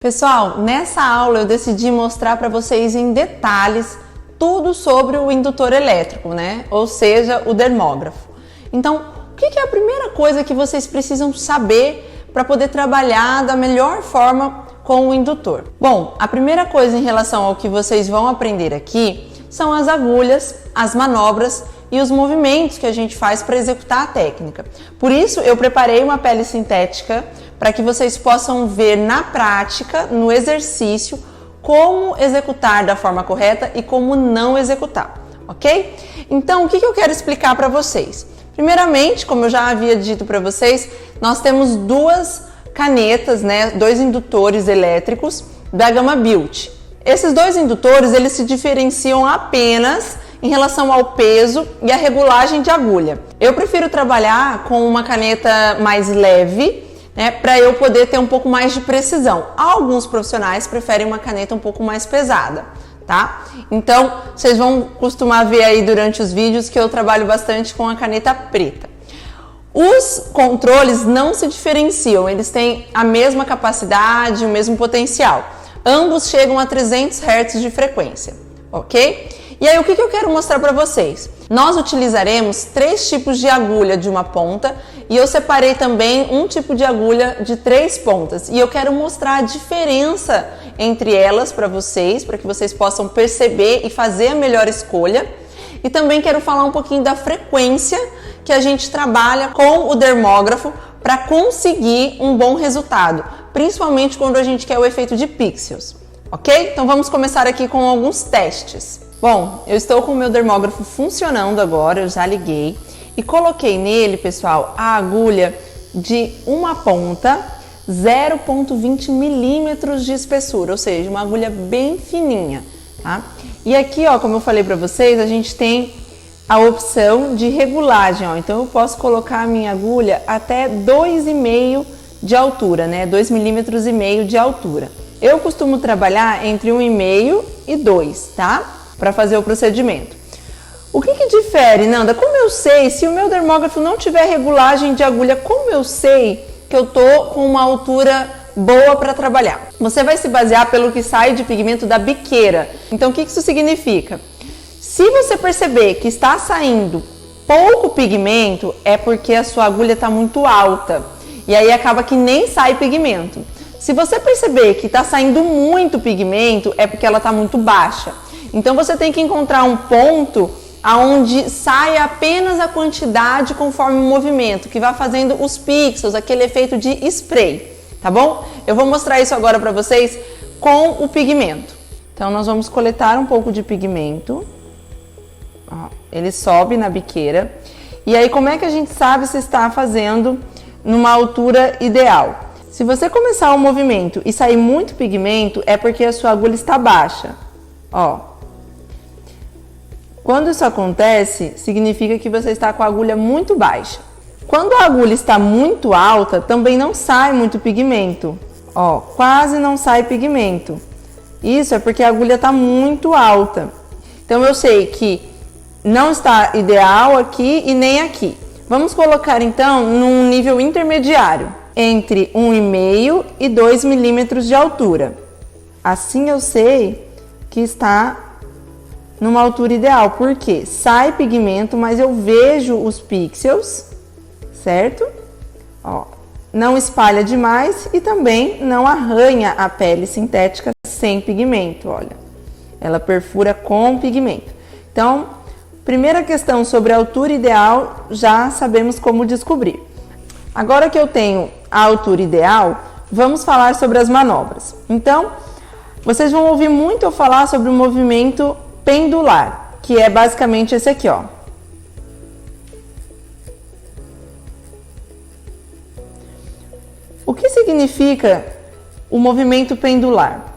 Pessoal, nessa aula eu decidi mostrar para vocês em detalhes tudo sobre o indutor elétrico, né? Ou seja, o dermógrafo. Então, o que é a primeira coisa que vocês precisam saber para poder trabalhar da melhor forma com o indutor? Bom, a primeira coisa em relação ao que vocês vão aprender aqui são as agulhas, as manobras e os movimentos que a gente faz para executar a técnica. Por isso, eu preparei uma pele sintética para que vocês possam ver na prática, no exercício, como executar da forma correta e como não executar, ok? Então, o que eu quero explicar para vocês? Primeiramente, como eu já havia dito para vocês, nós temos duas canetas, né, dois indutores elétricos da gama Bilt. Esses dois indutores, eles se diferenciam apenas em relação ao peso e a regulagem de agulha. Eu prefiro trabalhar com uma caneta mais leve, né, para eu poder ter um pouco mais de precisão. Alguns profissionais preferem uma caneta um pouco mais pesada, tá? Então, vocês vão costumar ver aí durante os vídeos que eu trabalho bastante com a caneta preta. Os controles não se diferenciam, eles têm a mesma capacidade, o mesmo potencial. Ambos chegam a 300 Hz de frequência, ok? E aí, o que eu quero mostrar para vocês? Nós utilizaremos 3 tipos de agulha de uma ponta e eu separei também um tipo de agulha de 3 pontas. E eu quero mostrar a diferença entre elas para vocês, para que vocês possam perceber e fazer a melhor escolha. E também quero falar um pouquinho da frequência que a gente trabalha com o dermógrafo para conseguir um bom resultado, principalmente quando a gente quer o efeito de pixels, ok? Então vamos começar aqui com alguns testes. Bom, eu estou com o meu dermógrafo funcionando agora, eu já liguei e coloquei nele, pessoal, a agulha de uma ponta 0,20 milímetros de espessura, ou seja, uma agulha bem fininha, tá? E aqui, ó, como eu falei para vocês, a gente tem a opção de regulagem, ó, então eu posso colocar a minha agulha até 2,5 de altura, né? 2,5 milímetros de altura. Eu costumo trabalhar entre 1,5 e 2, tá? Para fazer o procedimento. O que difere, Nanda? Como eu sei, se o meu dermógrafo não tiver regulagem de agulha, como eu sei que eu tô com uma altura boa para trabalhar? Você vai se basear pelo que sai de pigmento da biqueira. Então, o que isso significa? Se você perceber que está saindo pouco pigmento, é porque a sua agulha está muito alta. E aí acaba que nem sai pigmento. Se você perceber que está saindo muito pigmento, é porque ela está muito baixa. Então você tem que encontrar um ponto onde saia apenas a quantidade conforme o movimento, que vai fazendo os pixels, aquele efeito de spray, tá bom? Eu vou mostrar isso agora para vocês com o pigmento. Então nós vamos coletar um pouco de pigmento. Ó, ele sobe na biqueira. E aí como é que a gente sabe se está fazendo numa altura ideal? Se você começar o movimento e sair muito pigmento, é porque a sua agulha está baixa. Ó. Quando isso acontece, significa que você está com a agulha muito baixa. Quando a agulha está muito alta, também não sai muito pigmento. Ó, quase não sai pigmento. Isso é porque a agulha está muito alta. Então eu sei que não está ideal aqui e nem aqui. Vamos colocar então num nível intermediário, entre 1,5 e 2 milímetros de altura. Assim eu sei que está numa altura ideal, porque sai pigmento, mas eu vejo os pixels, certo? Ó, não espalha demais e também não arranha a pele sintética sem pigmento, olha. Ela perfura com pigmento. Então, primeira questão sobre a altura ideal, já sabemos como descobrir. Agora que eu tenho a altura ideal, vamos falar sobre as manobras. Então, vocês vão ouvir muito eu falar sobre o movimento pendular, que é basicamente esse aqui, ó. O que significa o movimento pendular?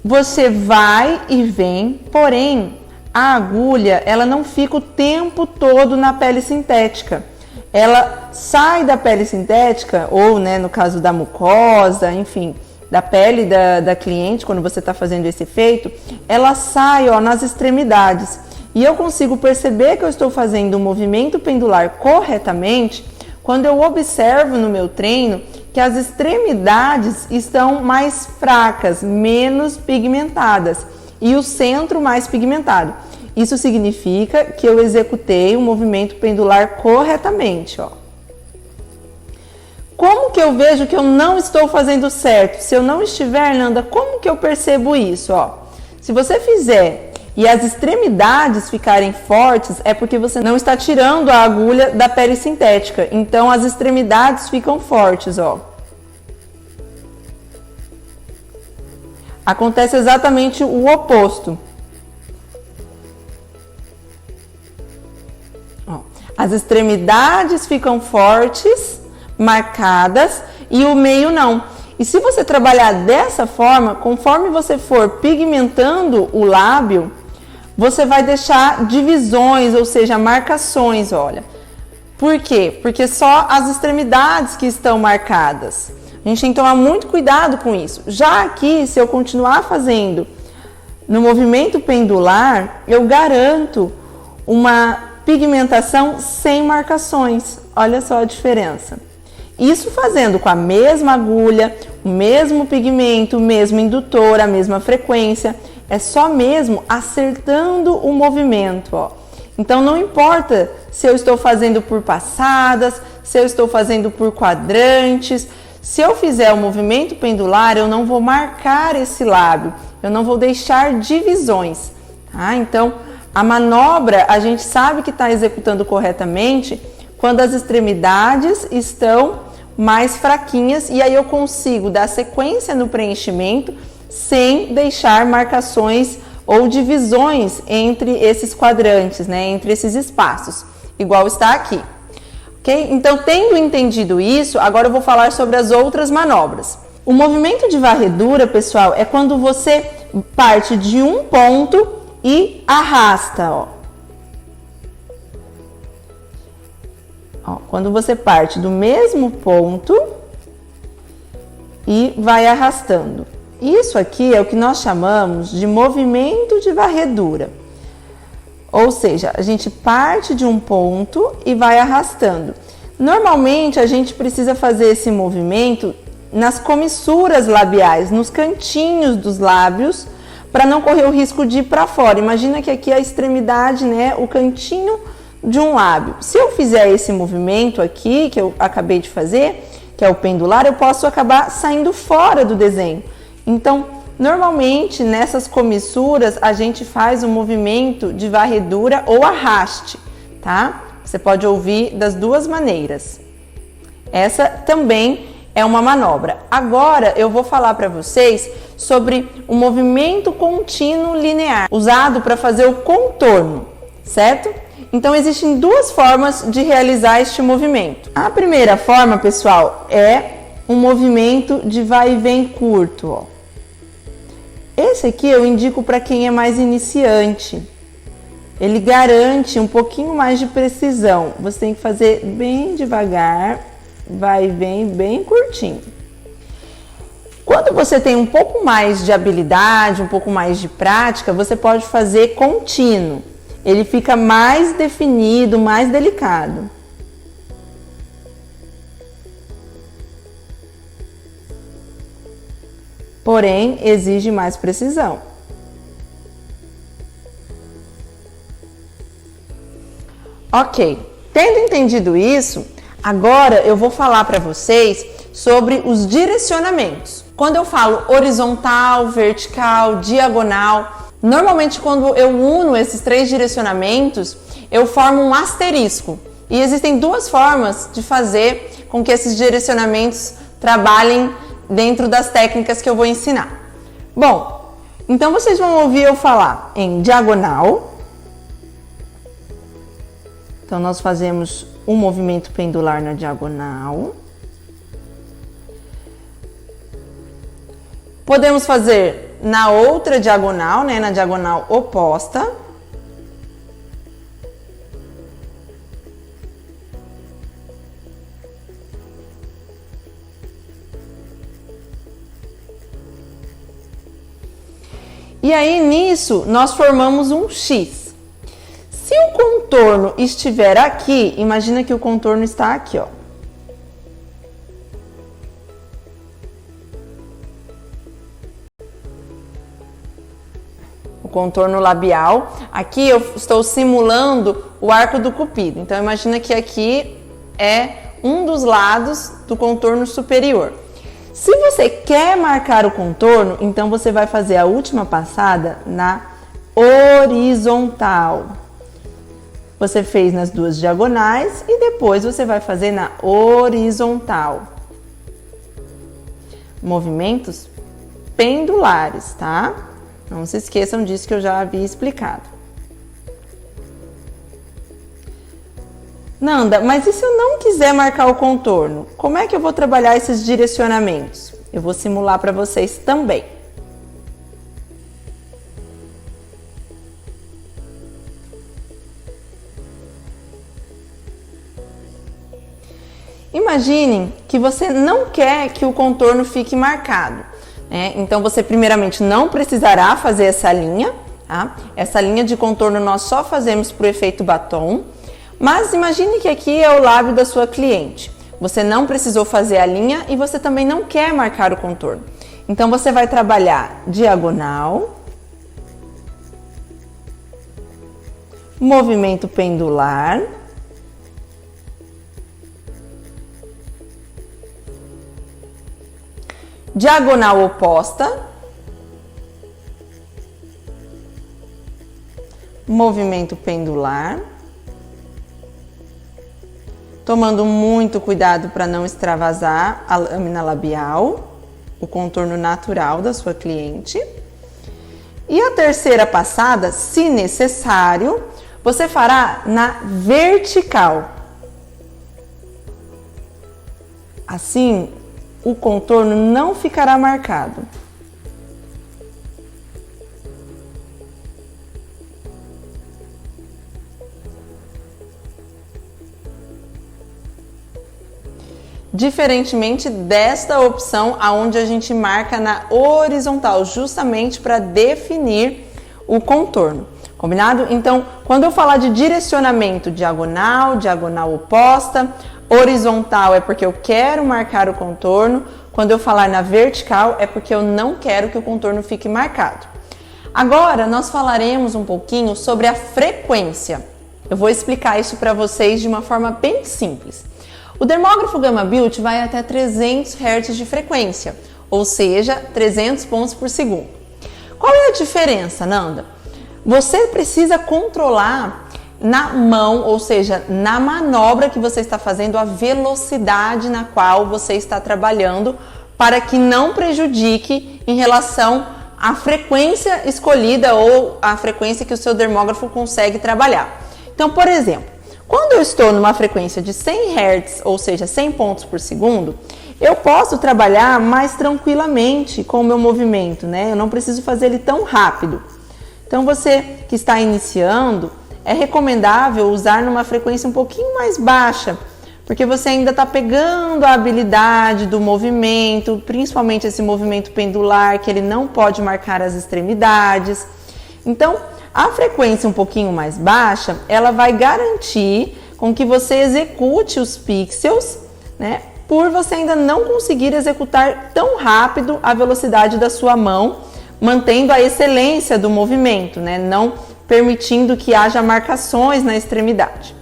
Você vai e vem, porém a agulha, ela não fica o tempo todo na pele sintética. Ela sai da pele sintética, ou, né, no caso da mucosa, enfim, da pele da cliente, quando você está fazendo esse efeito, ela sai, ó, nas extremidades. E eu consigo perceber que eu estou fazendo o movimento pendular corretamente quando eu observo no meu treino que que as extremidades estão mais fracas, menos pigmentadas, e o centro mais pigmentado. Isso significa que eu executei o movimento pendular corretamente, ó. Como que eu vejo que eu não estou fazendo certo? Se eu não estiver, Nanda, como que eu percebo isso, ó? Se você fizer e as extremidades ficarem fortes, é porque você não está tirando a agulha da pele sintética. Então, as extremidades ficam fortes, ó. Acontece exatamente o oposto. Ó, as extremidades ficam fortes, marcadas, e o meio não. E se você trabalhar dessa forma, conforme você for pigmentando o lábio, você vai deixar divisões, ou seja, marcações, olha. Por quê? Porque só as extremidades que estão marcadas. A gente tem que tomar muito cuidado com isso. Já aqui, se eu continuar fazendo no movimento pendular, eu garanto uma pigmentação sem marcações. Olha só a diferença. Isso fazendo com a mesma agulha, o mesmo pigmento, o mesmo indutor, a mesma frequência. É só mesmo acertando o movimento, ó. Então não importa se eu estou fazendo por passadas, se eu estou fazendo por quadrantes. Se eu fizer o movimento pendular, eu não vou marcar esse lábio, eu não vou deixar divisões, tá? Então, a manobra a gente sabe que está executando corretamente quando as extremidades estão mais fraquinhas, e aí eu consigo dar sequência no preenchimento sem deixar marcações ou divisões entre esses quadrantes, né, entre esses espaços, igual está aqui. Ok? Então, tendo entendido isso, agora eu vou falar sobre as outras manobras. O movimento de varredura, pessoal, é quando você parte de um ponto e arrasta, ó. Quando você parte do mesmo ponto e vai arrastando. Isso aqui é o que nós chamamos de movimento de varredura. Ou seja, a gente parte de um ponto e vai arrastando. Normalmente a gente precisa fazer esse movimento nas comissuras labiais, nos cantinhos dos lábios, para não correr o risco de ir para fora. Imagina que aqui é a extremidade, né, o cantinho de um lábio. Se eu fizer esse movimento aqui, que eu acabei de fazer, que é o pendular, eu posso acabar saindo fora do desenho. Então, normalmente, nessas comissuras, a gente faz um movimento de varredura ou arraste, tá? Você pode ouvir das duas maneiras. Essa também é uma manobra. Agora, eu vou falar para vocês sobre o movimento contínuo linear, usado para fazer o contorno, certo? Então, existem duas formas de realizar este movimento. A primeira forma, pessoal, é um movimento de vai e vem curto, ó. Esse aqui eu indico para quem é mais iniciante. Ele garante um pouquinho mais de precisão. Você tem que fazer bem devagar, vai e vem bem curtinho. Quando você tem um pouco mais de habilidade, um pouco mais de prática, você pode fazer contínuo. Ele fica mais definido, mais delicado. Porém, exige mais precisão. Ok, tendo entendido isso, agora eu vou falar para vocês sobre os direcionamentos. Quando eu falo horizontal, vertical, diagonal, normalmente quando eu uno esses três direcionamentos, eu formo um asterisco. E existem duas formas de fazer com que esses direcionamentos trabalhem dentro das técnicas que eu vou ensinar. Bom, então vocês vão ouvir eu falar em diagonal. Então, nós fazemos um movimento pendular na diagonal. Podemos fazer na outra diagonal, né, na diagonal oposta. E aí, nisso, nós formamos um X. Se o contorno estiver aqui, imagina que o contorno está aqui, ó. o contorno labial. Aqui eu estou simulando o arco do cupido. Então imagina que aqui é um dos lados do contorno superior. Se você quer marcar o contorno, então você vai fazer a última passada na horizontal. Você fez nas duas diagonais e depois você vai fazer na horizontal. Movimentos pendulares, tá? Não se esqueçam disso que eu já havia explicado. Nanda, mas e se eu não quiser marcar o contorno? Como é que eu vou trabalhar esses direcionamentos? Eu vou simular para vocês também. Imagine que você não quer que o contorno fique marcado, né? Então você primeiramente não precisará fazer essa linha, tá? Essa linha de contorno nós só fazemos para o efeito batom, mas imagine que aqui é o lábio da sua cliente. Você não precisou fazer a linha e você também não quer marcar o contorno. Então você vai trabalhar diagonal, movimento pendular, diagonal oposta, movimento pendular, tomando muito cuidado para não extravasar a lâmina labial, o contorno natural da sua cliente. E a terceira passada, se necessário, você fará na vertical. Assim, o contorno não ficará marcado. Diferentemente desta opção aonde a gente marca na horizontal, justamente para definir o contorno. Combinado? Então, quando eu falar de direcionamento diagonal, diagonal oposta, horizontal é porque eu quero marcar o contorno. Quando eu falar na vertical é porque eu não quero que o contorno fique marcado. Agora nós falaremos um pouquinho sobre a frequência. Eu vou explicar isso para vocês de uma forma bem simples. O dermógrafo Gamma Beauty vai até 300 Hz de frequência, ou seja, 300 pontos por segundo. Qual é a diferença, Nanda? Você precisa controlar na mão, ou seja, na manobra que você está fazendo, a velocidade na qual você está trabalhando para que não prejudique em relação à frequência escolhida ou à frequência que o seu dermógrafo consegue trabalhar. Então, por exemplo, quando eu estou numa frequência de 100 Hz, ou seja, 100 pontos por segundo, eu posso trabalhar mais tranquilamente com o meu movimento, né? Eu não preciso fazer ele tão rápido. Então, você que está iniciando, é recomendável usar numa frequência um pouquinho mais baixa, porque você ainda está pegando a habilidade do movimento, principalmente esse movimento pendular, que ele não pode marcar as extremidades. Então, a frequência um pouquinho mais baixa, ela vai garantir com que você execute os pixels, né? Por você ainda não conseguir executar tão rápido a velocidade da sua mão, mantendo a excelência do movimento, né? Não permitindo que haja marcações na extremidade.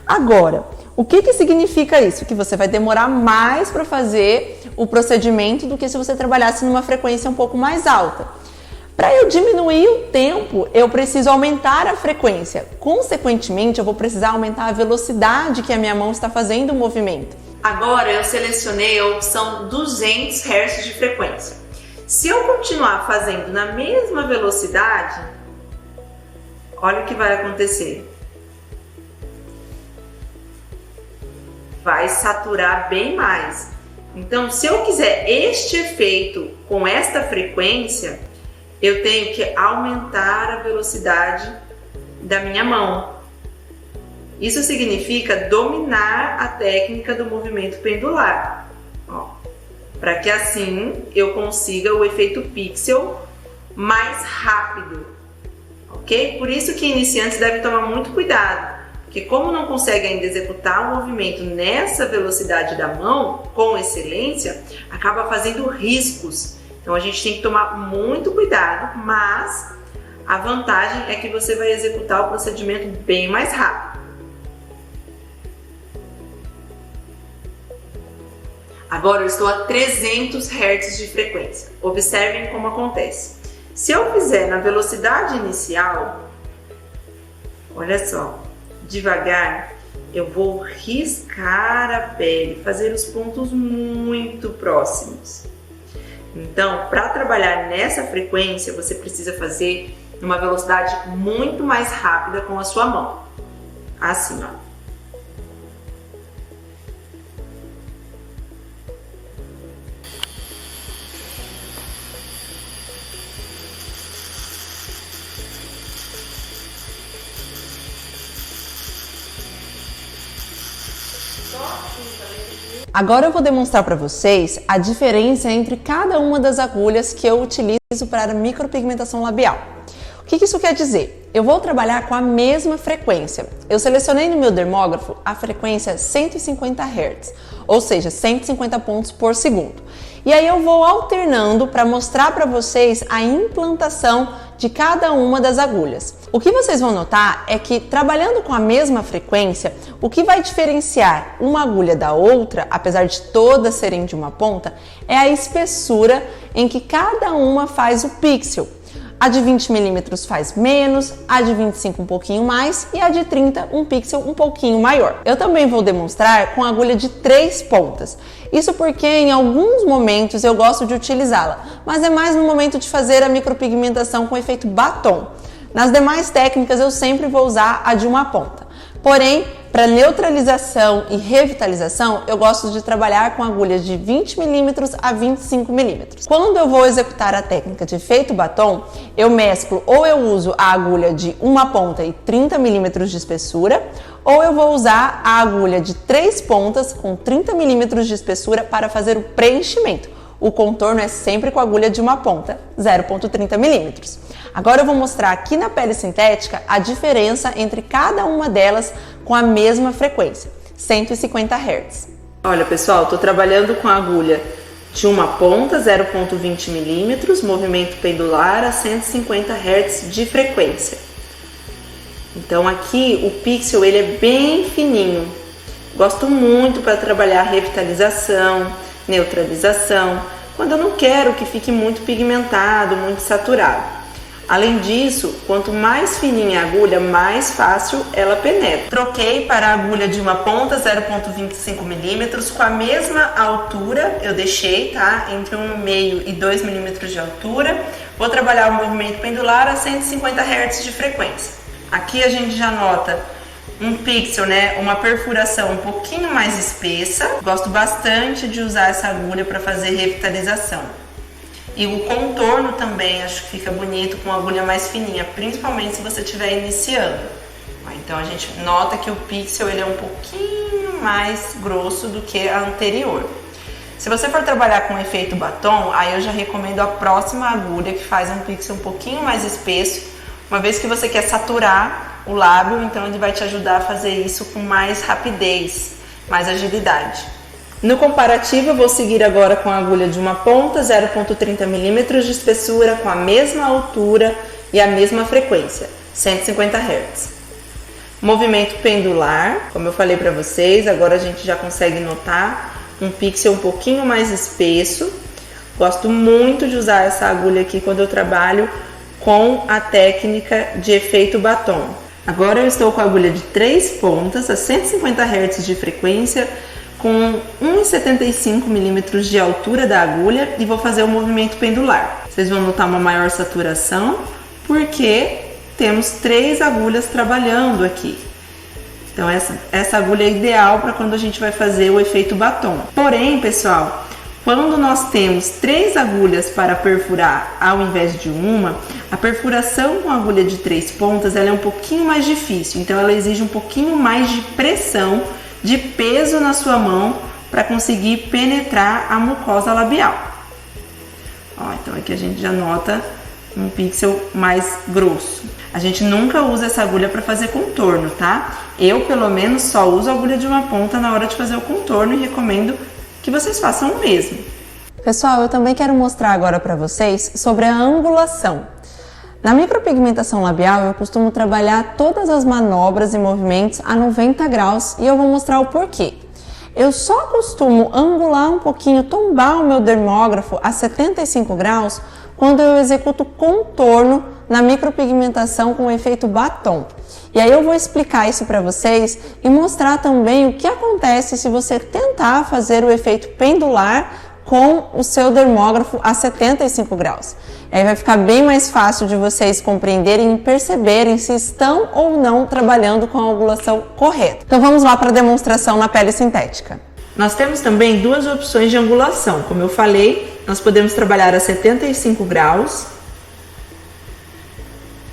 Agora, o que significa isso? Que você vai demorar mais para fazer o procedimento do que se você trabalhasse numa frequência um pouco mais alta. Para eu diminuir o tempo, eu preciso aumentar a frequência. Consequentemente, eu vou precisar aumentar a velocidade que a minha mão está fazendo o movimento. Agora eu selecionei a opção 200 Hz de frequência. Se eu continuar fazendo na mesma velocidade, olha o que vai acontecer. Vai saturar bem mais. Então, se eu quiser este efeito com esta frequência, eu tenho que aumentar a velocidade da minha mão. Isso significa dominar a técnica do movimento pendular, para que assim eu consiga o efeito pixel mais rápido, ok? Por isso que iniciantes devem tomar muito cuidado, porque como não consegue ainda executar o movimento nessa velocidade da mão, com excelência, acaba fazendo riscos. Então a gente tem que tomar muito cuidado, mas A vantagem é que você vai executar o procedimento bem mais rápido. Agora eu estou a 300 Hz de frequência. Observem como acontece. Se eu fizer na velocidade inicial, olha só, devagar, eu vou riscar a pele, fazer os pontos muito próximos. Então, para trabalhar nessa frequência, você precisa fazer uma velocidade muito mais rápida com a sua mão. Assim, ó. Agora eu vou demonstrar para vocês a diferença entre cada uma das agulhas que eu utilizo para a micropigmentação labial. O que isso quer dizer? Eu vou trabalhar com a mesma frequência. Eu selecionei no meu dermógrafo a frequência 150 Hz, ou seja, 150 pontos por segundo. E aí eu vou alternando para mostrar para vocês a implantação de cada uma das agulhas. O que vocês vão notar é que trabalhando com a mesma frequência, o que vai diferenciar uma agulha da outra, apesar de todas serem de uma ponta, é a espessura em que cada uma faz o pixel. A de 20 milímetros faz menos, a de 25 um pouquinho mais e a de 30 um pixel um pouquinho maior. Eu também vou demonstrar com a agulha de 3 pontas. Isso porque em alguns momentos eu gosto de utilizá-la, mas é mais no momento de fazer a micropigmentação com efeito batom. Nas demais técnicas eu sempre vou usar a de uma ponta. Porém, para neutralização e revitalização, eu gosto de trabalhar com agulhas de 20 milímetros a 25 milímetros. Quando eu vou executar a técnica de efeito batom, eu mesclo ou eu uso a agulha de uma ponta e 30 milímetros de espessura, ou eu vou usar a agulha de 3 pontas com 30 milímetros de espessura para fazer o preenchimento. O contorno é sempre com a agulha de uma ponta, 0,30 milímetros. Agora eu vou mostrar aqui na pele sintética a diferença entre cada uma delas com a mesma frequência, 150 Hz. Olha pessoal, estou trabalhando com a agulha de uma ponta, 0,20 milímetros, movimento pendular a 150 Hz de frequência. Então aqui o pixel ele é bem fininho. Gosto muito para trabalhar revitalização, neutralização, quando eu não quero que fique muito pigmentado, muito saturado. Além disso, quanto mais fininha a agulha, mais fácil ela penetra. Troquei para a agulha de uma ponta, 0,25 milímetros, com a mesma altura, eu deixei, tá? Entre 1,5 e 2 milímetros de altura. Vou trabalhar o movimento pendular a 150 Hz de frequência. Aqui a gente já nota um pixel, né? Uma perfuração um pouquinho mais espessa. Gosto bastante de usar essa agulha para fazer revitalização. E o contorno também acho que fica bonito com uma agulha mais fininha, principalmente se você estiver iniciando. Então a gente nota que o pixel ele é um pouquinho mais grosso do que a anterior. Se você for trabalhar com efeito batom, aí eu já recomendo a próxima agulha que faz um pixel um pouquinho mais espesso, uma vez que você quer saturar o lábio, então ele vai te ajudar a fazer isso com mais rapidez, mais agilidade. No comparativo, eu vou seguir agora com a agulha de uma ponta, 0,30 milímetros de espessura, com a mesma altura e a mesma frequência, 150 Hz. Movimento pendular, como eu falei para vocês, agora a gente já consegue notar um pixel um pouquinho mais espesso. Gosto muito de usar essa agulha aqui quando eu trabalho com a técnica de efeito batom. Agora eu estou com a agulha de 3 pontas, a 150 Hz de frequência, com 1,75 milímetros de altura da agulha e vou fazer o movimento pendular. Vocês vão notar uma maior saturação porque temos 3 agulhas trabalhando aqui. Então essa agulha é ideal para quando a gente vai fazer o efeito batom. Porém, pessoal, quando nós temos 3 agulhas para perfurar ao invés de uma, a perfuração com a agulha de 3 pontas ela é um pouquinho mais difícil. Então ela exige um pouquinho mais de pressão, de peso na sua mão para conseguir penetrar a mucosa labial. Ó, então aqui a gente já nota um pixel mais grosso. A gente nunca usa essa agulha para fazer contorno, tá? Eu, pelo menos, só uso a agulha de uma ponta na hora de fazer o contorno e recomendo que vocês façam o mesmo. Pessoal, eu também quero mostrar agora para vocês sobre a angulação. Na micropigmentação labial, eu costumo trabalhar todas as manobras e movimentos a 90 graus e eu vou mostrar o porquê. Eu só costumo angular um pouquinho, tombar o meu dermógrafo a 75 graus quando eu executo contorno na micropigmentação com o efeito batom. E aí eu vou explicar isso para vocês e mostrar também o que acontece se você tentar fazer o efeito pendular com o seu dermógrafo a 75 graus. Aí vai ficar bem mais fácil de vocês compreenderem e perceberem se estão ou não trabalhando com a angulação correta. Então vamos lá para a demonstração na pele sintética. Nós temos também duas opções de angulação. Como eu falei, nós podemos trabalhar a 75 graus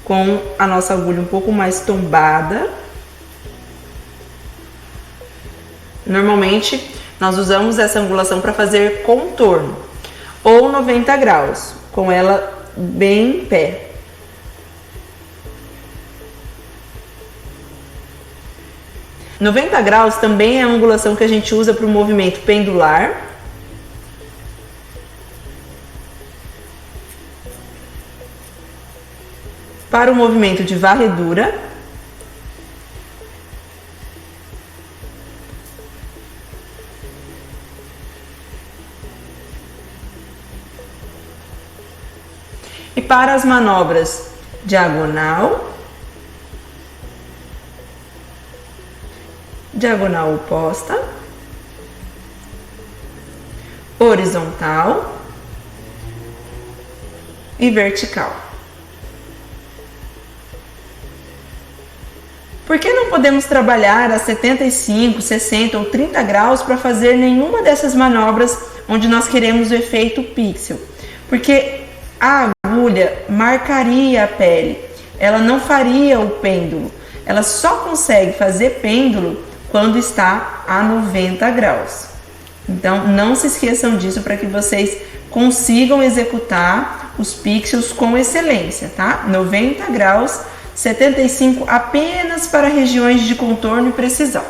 com a nossa agulha um pouco mais tombada. Normalmente nós usamos essa angulação para fazer contorno, ou 90 graus, com ela bem em pé. – 90 graus também é a angulação que a gente usa para o movimento pendular. Para o movimento de varredura. E para as manobras diagonal, diagonal oposta, horizontal e vertical. Por que não podemos trabalhar a 75, 60 ou 30 graus para fazer nenhuma dessas manobras onde nós queremos o efeito pixel? Porque a agulha marcaria a pele, ela não faria o pêndulo. Ela só consegue fazer pêndulo quando está a 90 graus. Então, não se esqueçam disso para que vocês consigam executar os pixels com excelência, tá? 90 graus, 75 apenas para regiões de contorno e precisão.